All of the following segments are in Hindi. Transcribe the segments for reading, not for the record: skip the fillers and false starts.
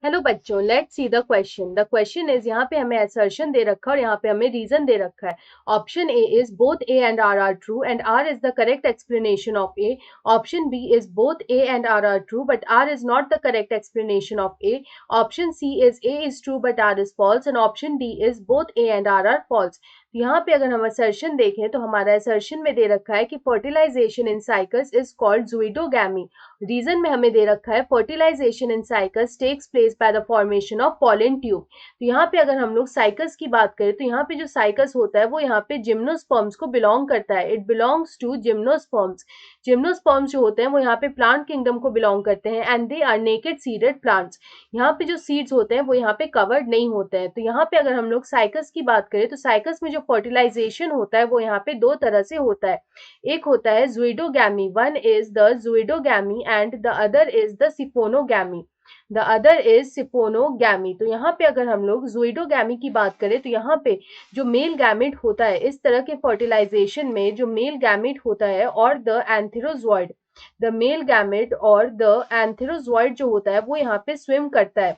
हेलो बच्चों, let's see the question. The question is, यहाँ पे हमें असर्शन दे रखा है और यहाँ पे हमें रीजन दे रखा है। Option A is both A and R true and R is the correct explanation of A. Option B is both A and R true but R is not the correct explanation of A. Option C is A is true but R is false and option D is both A and R false. यहाँ पे अगर हम असर्शन देखें तो हमारा असर्शन में दे रखा है कि fertilization in Cycas is called zooidogamy. Reason में हमें दे रखा है fertilization in cycas takes place by the formation of pollen tube. तो यहाँ पे अगर हम लोग साइकस की बात करें तो यहाँ पे जो साइकस होता है वो यहाँ पे जिम्नोस्पर्म्स को बिलोंग करता है। It belongs to gymnosperms. Gymnosperms जो होते हैं वो यहाँ पे प्लांट किंगडम को बिलोंग करते हैं and they are naked seeded plants. यहाँ पे जो सीड्स होते हैं वो यहाँ पे कवर्ड नहीं होते हैं। तो यहाँ पे अगर हम लोग साइकस की बात करें तो साइकस में जो फर्टिलाइजेशन होता है वो यहाँ पे दो तरह से होता है। एक होता है zooidogamy, one is the zooidogamy and the other is the siphonogamy. The other is siphonogamy. तो यहाँ पे अगर हम लोग ज़ुइडोगैमी की बात करें तो यहाँ पे जो मेल गैमेट होता है, इस तरह के फर्टिलाइजेशन में जो मेल गैमेट होता है और the antherozoid, the male gamete और द एंथेरोजॉइड जो होता है वो यहाँ पे स्विम करता है।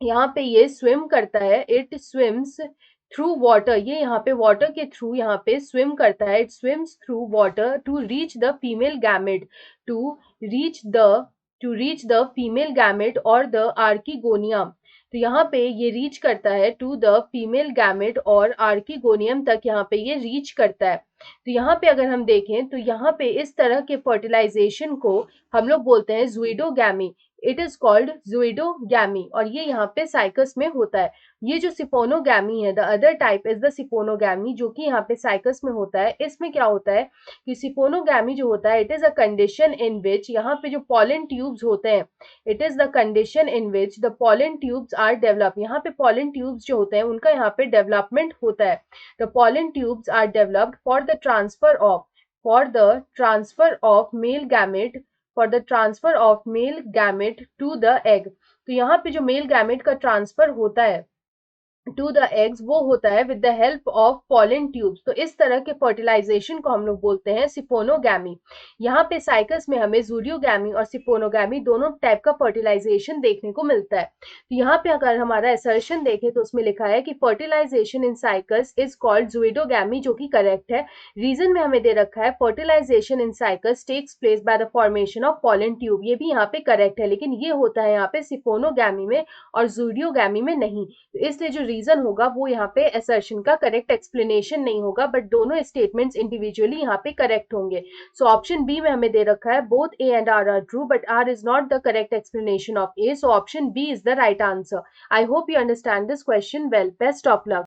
यहाँ पे ये स्विम करता है, इट स्विम्स थ्रू वाटर। ये यहाँ पे वाटर के थ्रू यहाँ पे स्विम करता है। It swims through water to reach the female gamete, to reach the female gamete और द आर्किगोनियम। तो यहाँ पे ये रीच करता है टू द फीमेल गैमेट और आर्किगोनियम तक यहाँ पे ये रीच करता है। तो यहाँ पे अगर हम देखें तो यहाँ पे इस तरह के फर्टिलाइजेशन को हम लोग बोलते हैं ज़ुइडोगैमी। इट इज कॉल्ड ज़ुइडोगैमी और ये यहाँ पे साइकस में होता है। ये जो सिपोनोगैमी है, the other type is the siphonogamy, जो कि यहाँ पे साइकस में होता है। इसमें क्या होता है कि सिपोनोगैमी जो होता है, it is a condition in which यहाँ पे जो पॉलन ट्यूब्स होते हैं, it is the condition in which the pollen tubes are develop. यहाँ पे पॉलन ट्यूब्स जो होते हैं उनका यहाँ पे डेवलपमेंट होता है। The pollen tubes are developed for the transfer of male gamete, for the transfer of male gamete to the egg. तो यहाँ पे जो मेल गैमेट का ट्रांसफर होता है टू द एग्स वो होता है with the help of pollen tubes. तो इस तरह के फर्टिलाइजेशन को हम लोग बोलते हैं सिपोनोगैमी। यहाँ पे साइकस में हमें ज़ुइडोगैमी और सिपोनोगैमी दोनों टाइप का फर्टिलाइजेशन देखने को मिलता है। तो यहाँ पे अगर हमारा असर्शन देखें तो उसमें लिखा है कि fertilization in Cycas is called zooidogamy, जो कि करेक्ट है। रीजन में हमें दे रखा है fertilization in cycas takes place by the formation of pollen tube. ये भी यहाँ पे करेक्ट है, लेकिन ये होता है यहाँ पे सिपोनोगैमी में और ज़ुइडोगैमी में नहीं। तो इसलिए जो रीजन होगा वो यहाँ पे असर्शन का करेक्ट एक्सप्लेनेशन नहीं होगा, बट दोनों स्टेटमेंट्स इंडिविजुअली यहाँ पे करेक्ट होंगे। सो ऑप्शन बी में हमें दे रखा है both A and R true but R is not the correct explanation of A. So option B is the right answer. I hope you understand this question well. Best of luck.